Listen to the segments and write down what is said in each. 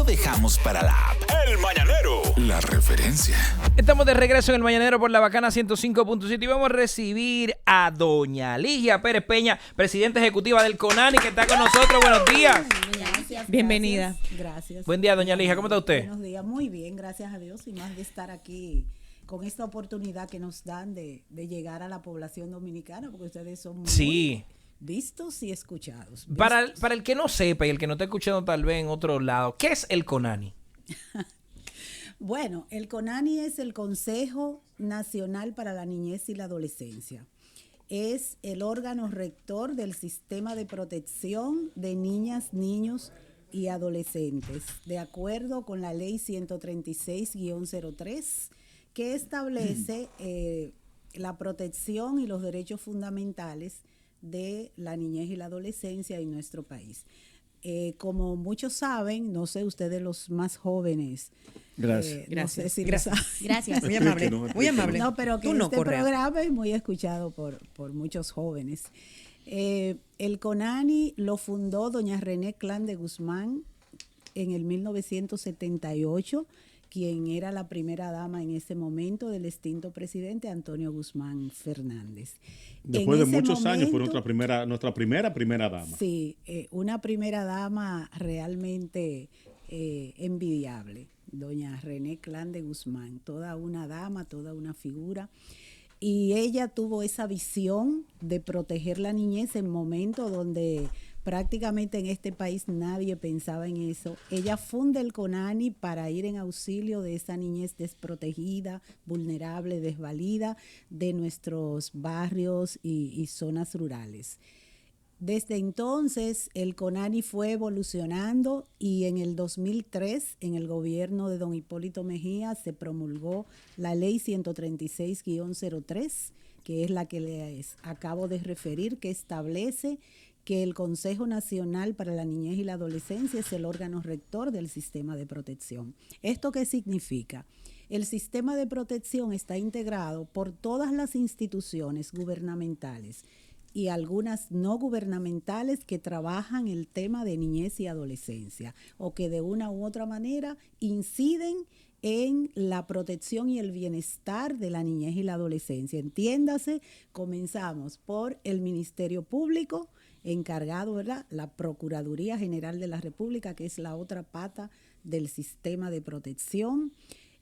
lo dejamos para la app. El Mañanero. La referencia. Estamos de regreso en el Mañanero por la Bacana 105.7 y vamos a recibir a doña Ligia Pérez Peña, presidenta ejecutiva del CONANI, que está con nosotros. Buenos días. Gracias. Bienvenida. Gracias. Buen día, doña Ligia. ¿Cómo está usted? Buenos días. Muy bien, gracias a Dios. Y más de estar aquí con esta oportunidad que nos dan de llegar a la población dominicana, porque ustedes son muy vistos y escuchados. Para el que no sepa y el que no está escuchando tal vez en otro lado, ¿qué es el CONANI? Bueno, el CONANI es el Consejo Nacional para la Niñez y la Adolescencia. Es el órgano rector del sistema de protección de niñas, niños y adolescentes, de acuerdo con la ley 136-03, que establece la protección y los derechos fundamentales de la niñez y la adolescencia en nuestro país. Como muchos saben, no sé, ustedes los más jóvenes. Gracias. No sé si Gracias. Muy amable. Muy amable. No, pero que este programa es muy escuchado por muchos jóvenes. El CONANI lo fundó doña René Clan de Guzmán en el 1978, quien era la primera dama en ese momento del extinto presidente Antonio Guzmán Fernández. Después de muchos años fue nuestra primera dama. Sí, una primera dama realmente envidiable, doña René Clan de Guzmán, toda una dama, toda una figura. Y ella tuvo esa visión de proteger la niñez en momentos donde prácticamente en este país nadie pensaba en eso. Ella funda el CONANI para ir en auxilio de esa niñez desprotegida, vulnerable, desvalida de nuestros barrios y zonas rurales. Desde entonces el CONANI fue evolucionando y en el 2003, en el gobierno de don Hipólito Mejía, se promulgó la ley 136-03, que es la que les acabo de referir, que establece que el Consejo Nacional para la Niñez y la Adolescencia es el órgano rector del sistema de protección. ¿Esto qué significa? El sistema de protección está integrado por todas las instituciones gubernamentales y algunas no gubernamentales que trabajan el tema de niñez y adolescencia o que de una u otra manera inciden en la protección y el bienestar de la niñez y la adolescencia. Entiéndase, comenzamos por el Ministerio Público, encargado, ¿verdad?, la Procuraduría General de la República, que es la otra pata del sistema de protección.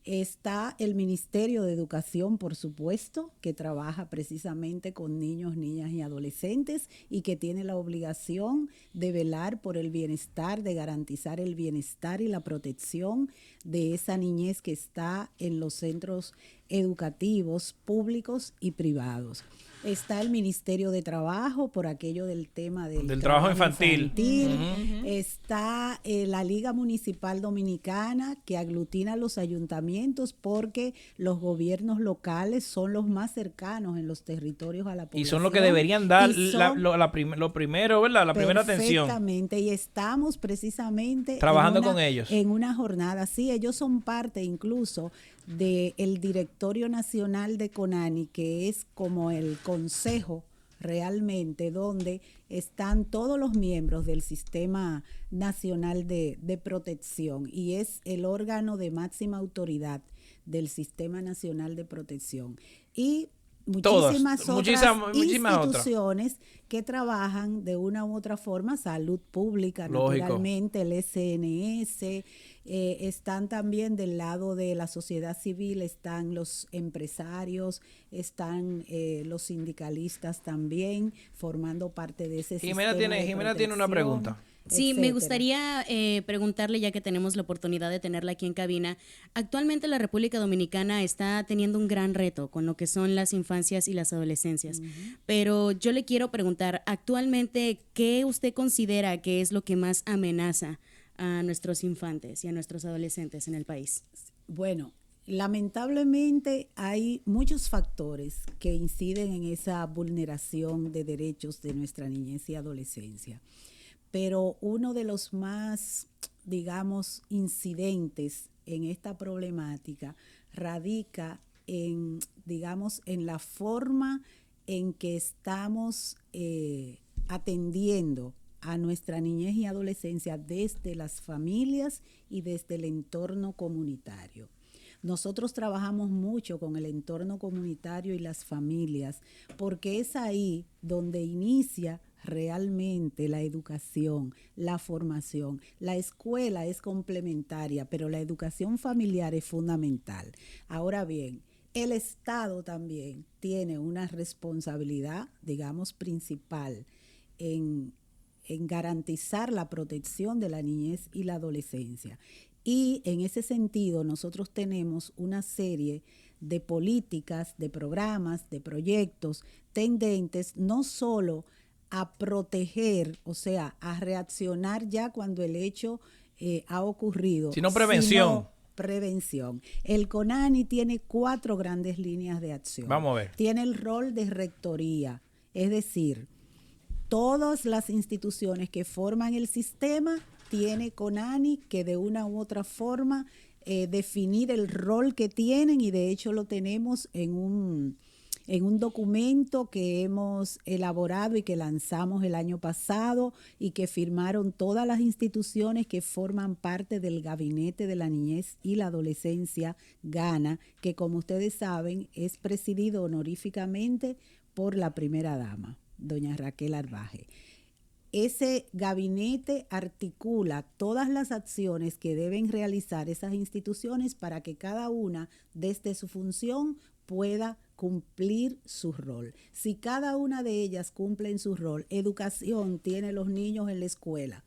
Está el Ministerio de Educación, por supuesto, que trabaja precisamente con niños, niñas y adolescentes y que tiene la obligación de velar por el bienestar, de garantizar el bienestar y la protección de esa niñez que está en los centros educativos públicos y privados. Está el Ministerio de Trabajo por aquello del tema del trabajo infantil. Uh-huh. Está la Liga Municipal Dominicana, que aglutina a los ayuntamientos porque los gobiernos locales son los más cercanos en los territorios a la población. Y son los que deberían dar lo primero, ¿verdad? La primera atención. Exactamente, y estamos precisamente trabajando con ellos. En una jornada, sí, ellos son parte incluso del Directorio Nacional de CONANI, que es como el consejo realmente donde están todos los miembros del Sistema Nacional de Protección y es el órgano de máxima autoridad del Sistema Nacional de Protección. Y muchísimas instituciones que trabajan de una u otra forma, salud pública, lógico, naturalmente, el SNS, están también del lado de la sociedad civil, están los empresarios, están los sindicalistas también formando parte de ese sistema. Jimena tiene una pregunta. Sí, etcétera. me gustaría preguntarle, ya que tenemos la oportunidad de tenerla aquí en cabina, actualmente la República Dominicana está teniendo un gran reto con lo que son las infancias y las adolescencias, pero yo le quiero preguntar, actualmente, ¿qué usted considera que es lo que más amenaza a nuestros infantes y a nuestros adolescentes en el país? Bueno, lamentablemente hay muchos factores que inciden en esa vulneración de derechos de nuestra niñez y adolescencia. Pero uno de los más, digamos, incidentes en esta problemática radica en, digamos, en la forma en que estamos atendiendo a nuestra niñez y adolescencia desde las familias y desde el entorno comunitario. Nosotros trabajamos mucho con el entorno comunitario y las familias porque es ahí donde inicia realmente la educación, la formación. La escuela es complementaria, pero la educación familiar es fundamental. Ahora bien, el Estado también tiene una responsabilidad, digamos, principal en garantizar la protección de la niñez y la adolescencia. Y en ese sentido nosotros tenemos una serie de políticas, de programas, de proyectos tendentes no solo a proteger, o sea, a reaccionar ya cuando el hecho ha ocurrido, sino prevención. Prevención. El CONANI tiene 4 grandes líneas de acción. Vamos a ver. Tiene el rol de rectoría, es decir, todas las instituciones que forman el sistema tiene CONANI que de una u otra forma definir el rol que tienen, y de hecho lo tenemos en un documento que hemos elaborado y que lanzamos el año pasado y que firmaron todas las instituciones que forman parte del Gabinete de la Niñez y la Adolescencia GANA, que como ustedes saben es presidido honoríficamente por la primera dama, doña Raquel Arbaje. Ese gabinete articula todas las acciones que deben realizar esas instituciones para que cada una, desde su función, pueda cumplir su rol. Si cada una de ellas cumple en su rol, educación tiene los niños en la escuela,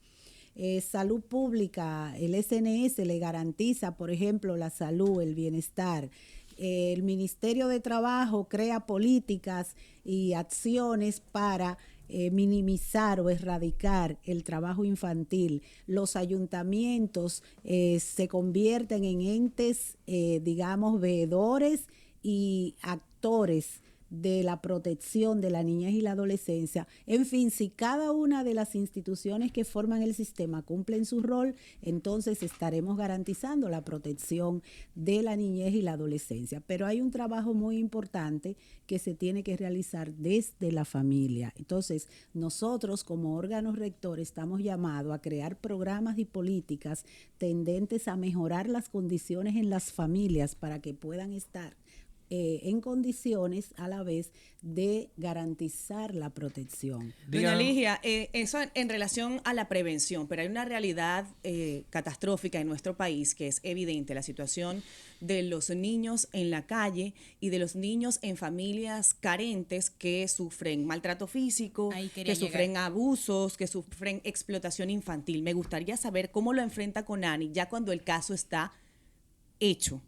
salud pública, el SNS le garantiza, por ejemplo, la salud, el bienestar. El Ministerio de Trabajo crea políticas y acciones para minimizar o erradicar el trabajo infantil. Los ayuntamientos se convierten en entes, digamos, veedores y actores de la protección de la niñez y la adolescencia. En fin, si cada una de las instituciones que forman el sistema cumplen su rol, entonces estaremos garantizando la protección de la niñez y la adolescencia. Pero hay un trabajo muy importante que se tiene que realizar desde la familia. Entonces, nosotros como órganos rectores estamos llamados a crear programas y políticas tendentes a mejorar las condiciones en las familias para que puedan estar en condiciones a la vez de garantizar la protección. Doña Ligia, eso en relación a la prevención, pero hay una realidad catastrófica en nuestro país que es evidente, la situación de los niños en la calle y de los niños en familias carentes que sufren maltrato físico, que sufren abusos, que sufren explotación infantil. Me gustaría saber cómo lo enfrenta CONANI ya cuando el caso está hecho.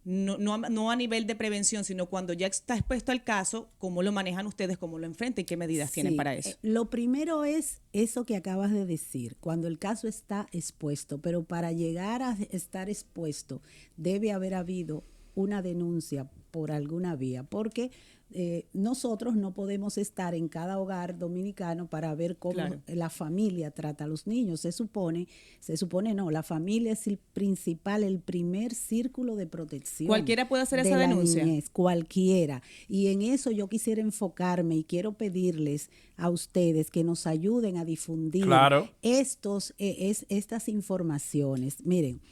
No a nivel de prevención, sino cuando ya está expuesto al caso, ¿cómo lo manejan ustedes, cómo lo enfrentan y qué medidas tienen para eso? Lo primero es eso que acabas de decir, cuando el caso está expuesto, pero para llegar a estar expuesto debe haber habido una denuncia por alguna vía, porque nosotros no podemos estar en cada hogar dominicano para ver cómo la familia trata a los niños. Se supone no, la familia es el principal, el primer círculo de protección. Cualquiera puede hacer esa denuncia. Niñez, cualquiera. Y en eso yo quisiera enfocarme y quiero pedirles a ustedes que nos ayuden a difundir estas informaciones. Miren,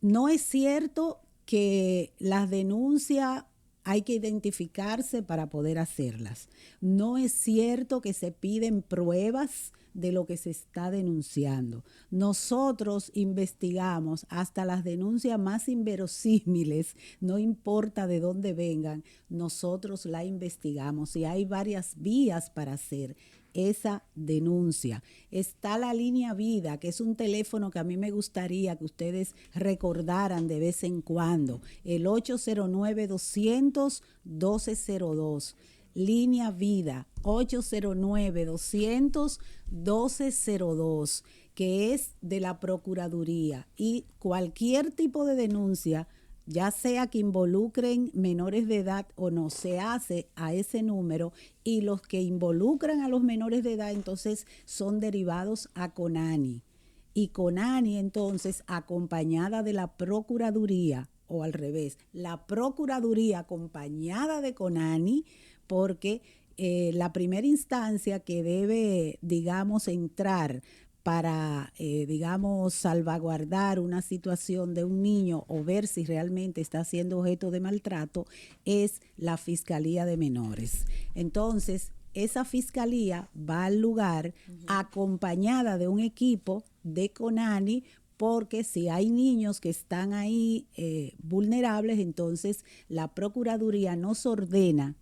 no es cierto que las denuncias hay que identificarse para poder hacerlas. No es cierto que se piden pruebas de lo que se está denunciando. Nosotros investigamos hasta las denuncias más inverosímiles, no importa de dónde vengan, nosotros la investigamos y hay varias vías para hacer esa denuncia. Está la línea Vida, que es un teléfono que a mí me gustaría que ustedes recordaran de vez en cuando, el 809-200-1202. Línea Vida, 809-200-1202, que es de la Procuraduría. Y cualquier tipo de denuncia, ya sea que involucren menores de edad o no, se hace a ese número, y los que involucran a los menores de edad entonces son derivados a CONANI. Y CONANI entonces, acompañada de la Procuraduría, o al revés, la Procuraduría acompañada de CONANI, porque la primera instancia que debe, digamos, entrar para, digamos, salvaguardar una situación de un niño o ver si realmente está siendo objeto de maltrato es la Fiscalía de Menores. Entonces, esa fiscalía va al lugar acompañada de un equipo de CONANI, porque si hay niños que están ahí vulnerables, entonces la Procuraduría nos ordena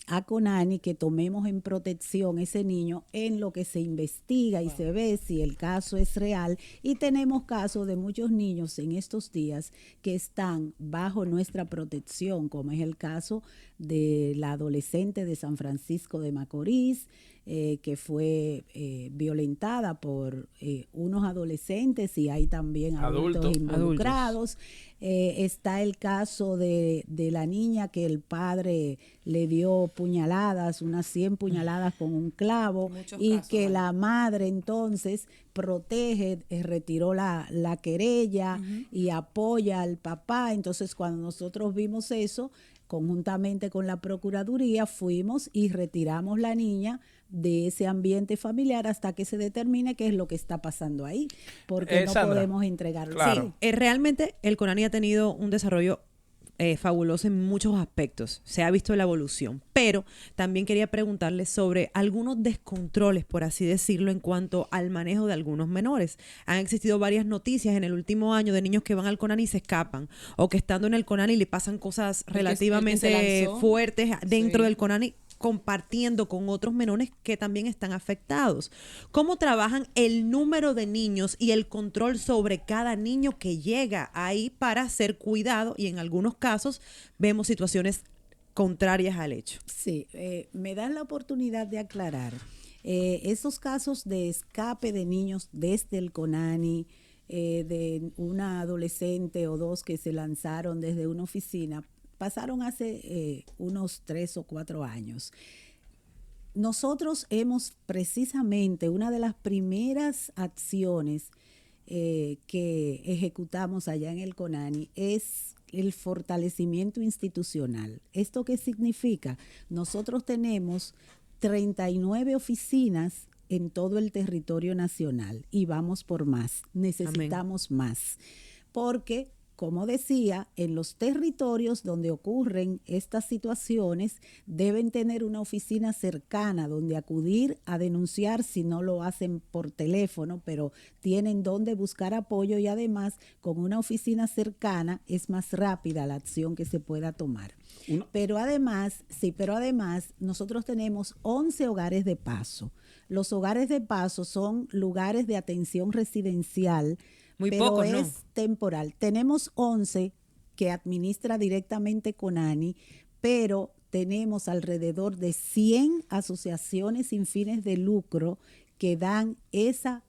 a CONANI que tomemos en protección ese niño en lo que se investiga y se ve si el caso es real. Y tenemos casos de muchos niños en estos días que están bajo nuestra protección, como es el caso de la adolescente de San Francisco de Macorís, que fue violentada por unos adolescentes, y hay también adultos involucrados. Está el caso de la niña que el padre le dio puñaladas, unas 100 puñaladas con un clavo, y casos, que la madre entonces protege, retiró la querella y apoya al papá. Entonces, cuando nosotros vimos eso, conjuntamente con la Procuraduría, fuimos y retiramos la niña de ese ambiente familiar hasta que se determine qué es lo que está pasando ahí, porque no Sandra, podemos entregarlo. claro. Sí, realmente el CONANI ha tenido un desarrollo fabuloso en muchos aspectos. Se ha visto la evolución, pero también quería preguntarle sobre algunos descontroles, por así decirlo, en cuanto al manejo de algunos menores. Han existido varias noticias en el último año de niños que van al CONANI y se escapan, o que estando en el CONANI le pasan cosas relativamente fuertes dentro del CONANI, compartiendo con otros menores que también están afectados. ¿Cómo trabajan el número de niños y el control sobre cada niño que llega ahí para ser cuidado? Y en algunos casos vemos situaciones contrarias al hecho. Sí, me dan la oportunidad de aclarar. Esos casos de escape de niños desde el CONANI, de una adolescente o dos que se lanzaron desde una oficina, pasaron hace unos 3 o 4 años. Nosotros hemos precisamente, una de las primeras acciones que ejecutamos allá en el CONANI es el fortalecimiento institucional. ¿Esto qué significa? Nosotros tenemos 39 oficinas en todo el territorio nacional y vamos por más. Necesitamos más. Porque, como decía, en los territorios donde ocurren estas situaciones deben tener una oficina cercana donde acudir a denunciar si no lo hacen por teléfono, pero tienen donde buscar apoyo, y además con una oficina cercana es más rápida la acción que se pueda tomar. Pero además nosotros tenemos 11 hogares de paso. Los hogares de paso son lugares de atención residencial, pero es temporal. Tenemos 11 que administra directamente CONANI, pero tenemos alrededor de 100 asociaciones sin fines de lucro que dan ese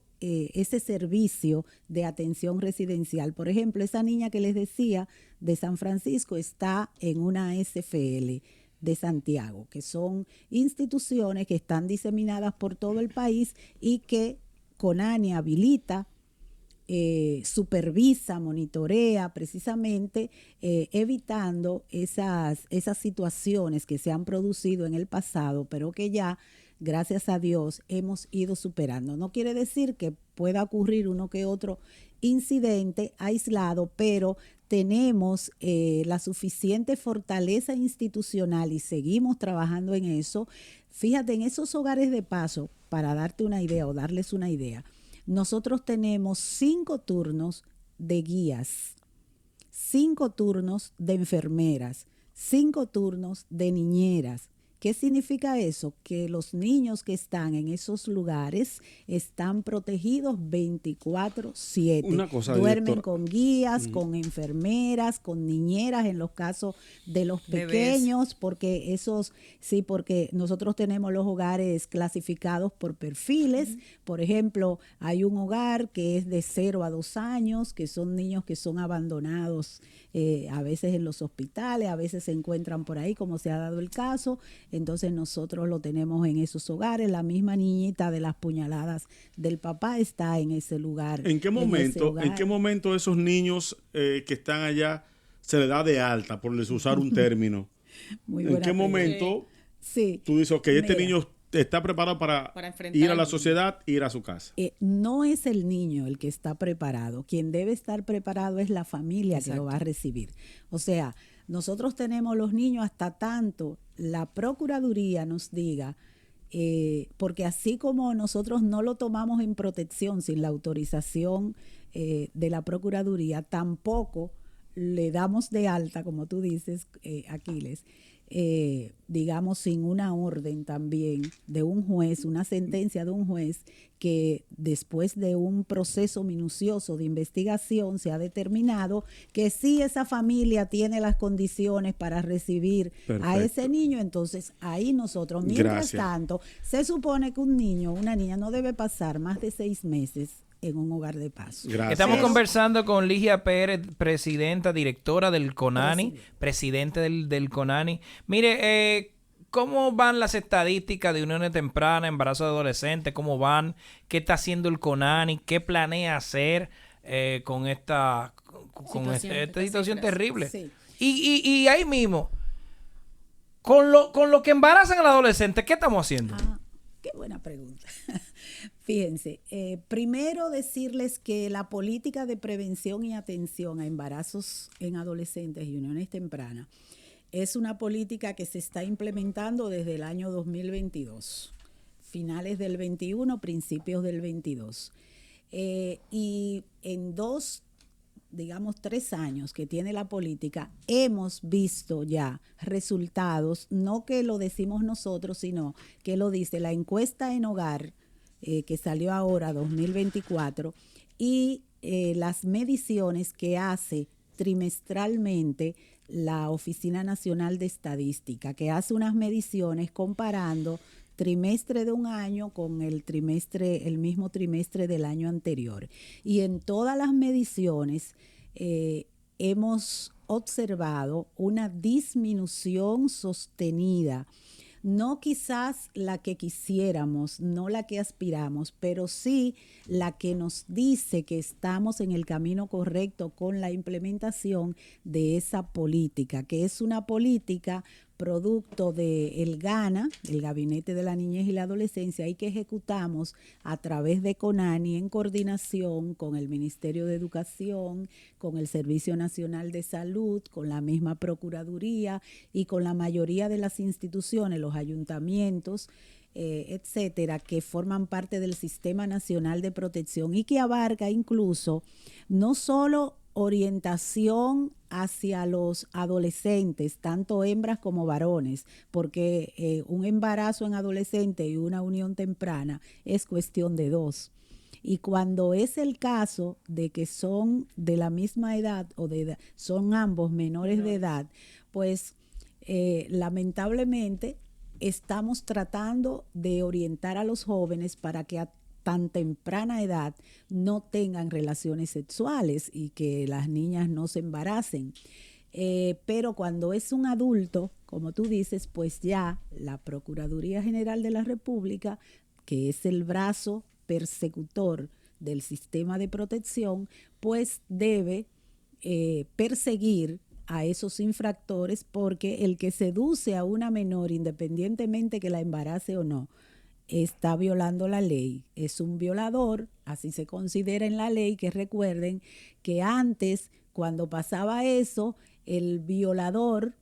servicio de atención residencial. Por ejemplo, esa niña que les decía de San Francisco está en una SFL de Santiago, que son instituciones que están diseminadas por todo el país y que CONANI habilita, supervisa, monitorea, precisamente evitando esas situaciones que se han producido en el pasado, pero que ya, gracias a Dios, hemos ido superando. No quiere decir que pueda ocurrir uno que otro incidente aislado, pero tenemos la suficiente fortaleza institucional y seguimos trabajando en eso. Fíjate, en esos hogares de paso, para darte una idea o darles una idea, nosotros tenemos 5 turnos de guías, 5 turnos de enfermeras, 5 turnos de niñeras. ¿Qué significa eso? Que los niños que están en esos lugares están protegidos 24/7. Duermen directora, con guías, con enfermeras, con niñeras en los casos de los pequeños, porque porque nosotros tenemos los hogares clasificados por perfiles. Por ejemplo, hay un hogar que es de 0 a 2 años, que son niños que son abandonados a veces en los hospitales, a veces se encuentran por ahí, como se ha dado el caso. Entonces nosotros lo tenemos en esos hogares. La misma niñita de las puñaladas del papá está en ese lugar. ¿En qué momento esos niños que están allá se les da de alta, por usar un término? ¿En qué momento Sí. Tú dices, ok, este Mira, niño está preparado para enfrentar ir a al la mundo. sociedad, ir a su casa. no es el niño el que está preparado. Quien debe estar preparado es la familia que lo va a recibir. O sea, nosotros tenemos los niños hasta tanto la Procuraduría nos diga, porque así como nosotros no lo tomamos en protección sin la autorización de la Procuraduría, tampoco le damos de alta, como tú dices, Aquiles, digamos, sin una orden también de un juez, una sentencia de un juez que después de un proceso minucioso de investigación se ha determinado que sí esa familia tiene las condiciones para recibir a ese niño. Entonces ahí nosotros, mientras tanto, se supone que un niño o una niña no debe pasar más de 6 meses en un hogar de paso. Gracias. Estamos conversando con Ligia Pérez, presidenta, directora del CONANI, presidente del CONANI. Mire, ¿cómo van las estadísticas de uniones tempranas, embarazo de adolescentes? ¿Cómo van? ¿Qué está haciendo el CONANI? ¿Qué planea hacer con esta situación terrible? Sí. Y ahí mismo, con lo que embarazan al adolescente, ¿qué estamos haciendo? Qué buena pregunta. Fíjense, primero decirles que la política de prevención y atención a embarazos en adolescentes y uniones tempranas es una política que se está implementando desde el año 2022, finales del 21, principios del 22. Y en 3 años que tiene la política, hemos visto ya resultados, no que lo decimos nosotros, sino que lo dice la encuesta en hogar, que salió ahora 2024, y las mediciones que hace trimestralmente la Oficina Nacional de Estadística, que hace unas mediciones comparando trimestre de un año con el mismo trimestre del año anterior. Y en todas las mediciones hemos observado una disminución sostenida, no quizás la que quisiéramos, no la que aspiramos, pero sí la que nos dice que estamos en el camino correcto con la implementación de esa política, que es una política producto del GANA, el Gabinete de la Niñez y la Adolescencia, y que ejecutamos a través de CONANI en coordinación con el Ministerio de Educación, con el Servicio Nacional de Salud, con la misma Procuraduría y con la mayoría de las instituciones, los ayuntamientos, etcétera, que forman parte del Sistema Nacional de Protección y que abarca incluso no solo orientación hacia los adolescentes, tanto hembras como varones, porque un embarazo en adolescente y una unión temprana es cuestión de 2. Y cuando es el caso de que son de la misma edad o son ambos menores de edad, pues lamentablemente estamos tratando de orientar a los jóvenes para que a tan temprana edad no tengan relaciones sexuales y que las niñas no se embaracen. Pero cuando es un adulto, como tú dices, pues ya la Procuraduría General de la República, que es el brazo persecutor del sistema de protección, pues debe perseguir a esos infractores, porque el que seduce a una menor, independientemente que la embarace o no, está violando la ley, es un violador, así se considera en la ley, que recuerden que antes, cuando pasaba eso, el violador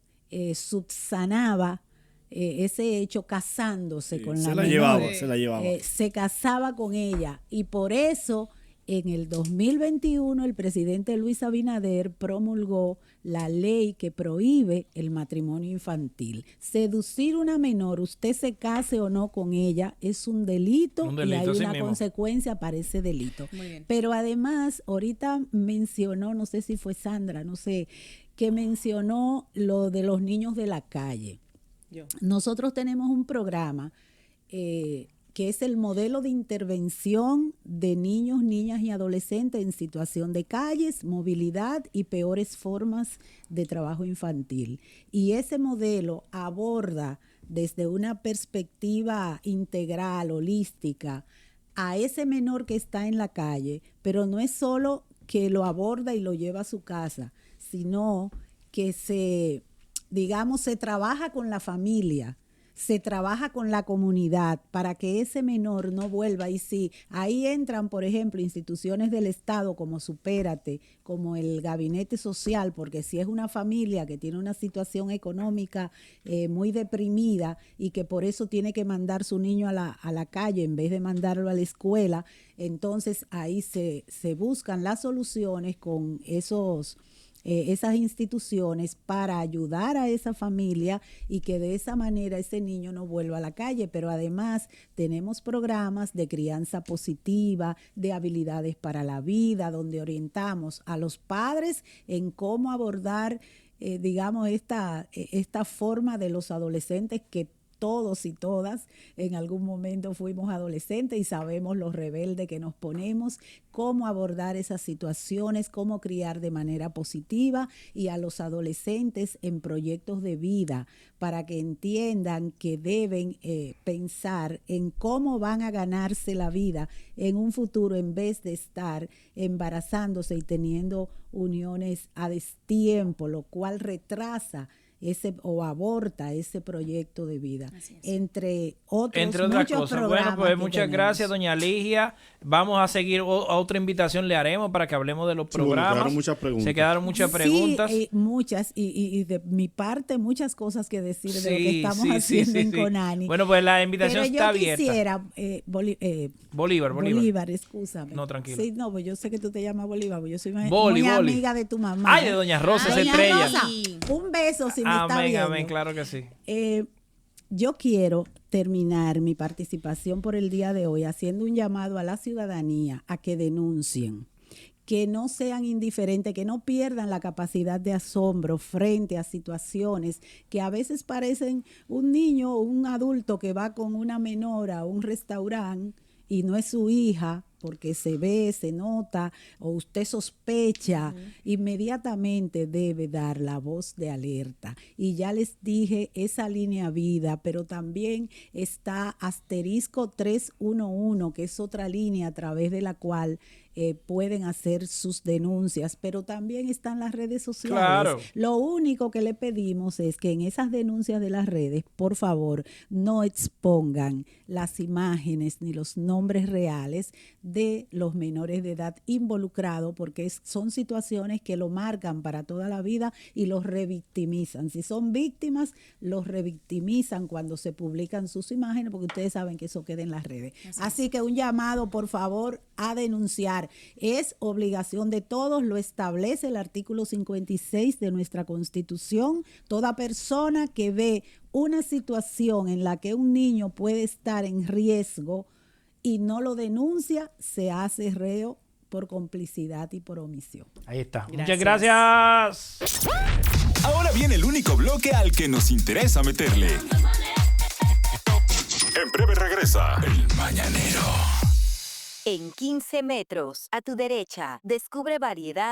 subsanaba ese hecho casándose con la menor. Se la llevaba. Se casaba con ella, y por eso en el 2021 el presidente Luis Abinader promulgó la ley que prohíbe el matrimonio infantil. Seducir una menor, usted se case o no con ella, es un delito y hay una consecuencia para ese delito. Pero además, ahorita mencionó, no sé si fue Sandra, no sé, que mencionó lo de los niños de la calle. Nosotros tenemos un programa que es el modelo de intervención de niños, niñas y adolescentes en situación de calles, movilidad y peores formas de trabajo infantil. Y ese modelo aborda desde una perspectiva integral, holística, a ese menor que está en la calle, pero no es solo que lo aborda y lo lleva a su casa, sino que se trabaja con la familia, se trabaja con la comunidad para que ese menor no vuelva. Y si ahí entran, por ejemplo, instituciones del Estado como Supérate, como el Gabinete Social, porque si es una familia que tiene una situación económica muy deprimida y que por eso tiene que mandar su niño a la calle en vez de mandarlo a la escuela, entonces ahí se buscan las soluciones con esas instituciones para ayudar a esa familia y que de esa manera ese niño no vuelva a la calle. Pero además tenemos programas de crianza positiva, de habilidades para la vida, donde orientamos a los padres en cómo abordar, digamos, esta forma de los adolescentes que todos y todas en algún momento fuimos adolescentes y sabemos lo rebelde que nos ponemos, cómo abordar esas situaciones, cómo criar de manera positiva, y a los adolescentes en proyectos de vida para que entiendan que deben pensar en cómo van a ganarse la vida en un futuro en vez de estar embarazándose y teniendo uniones a destiempo, lo cual retrasa o aborta ese proyecto de vida. Entre otras cosas. Bueno, pues muchas gracias, doña Ligia. Vamos a seguir, otra invitación le haremos para que hablemos de los programas. Se quedaron muchas preguntas. Sí, muchas, y de mi parte muchas cosas que decir de lo que estamos haciendo en Conani. Bueno, pues la invitación está abierta. Pero yo quisiera, Bolívar, excúsame. No, tranquilo. Sí, no, pues yo sé que tú te llamas Bolívar, pues yo soy muy amiga de tu mamá. Ay, de doña Rosa, esa estrella. Rosa, un beso si me está viendo. Amén, claro que sí. Yo quiero terminar mi participación por el día de hoy haciendo un llamado a la ciudadanía a que denuncien, que no sean indiferentes, que no pierdan la capacidad de asombro frente a situaciones que a veces parecen un niño o un adulto que va con una menor a un restaurante y no es su hija, porque se ve, se nota, o usted sospecha, inmediatamente debe dar la voz de alerta. Y ya les dije esa línea vida, pero también está asterisco 311, que es otra línea a través de la cual pueden hacer sus denuncias, pero también están las redes sociales. Claro. Lo único que le pedimos es que en esas denuncias de las redes, por favor, no expongan las imágenes ni los nombres reales de los menores de edad involucrados, porque son situaciones que lo marcan para toda la vida y los revictimizan. Si son víctimas, los revictimizan cuando se publican sus imágenes, porque ustedes saben que eso queda en las redes. Así que un llamado, por favor, a denunciar. Es obligación de todos, lo establece el artículo 56 de nuestra Constitución. Toda persona que ve una situación en la que un niño puede estar en riesgo y no lo denuncia, se hace reo por complicidad y por omisión. Ahí está. Muchas gracias. Ahora viene el único bloque al que nos interesa meterle. En breve regresa El Mañanero. En 15 metros, a tu derecha, descubre variedad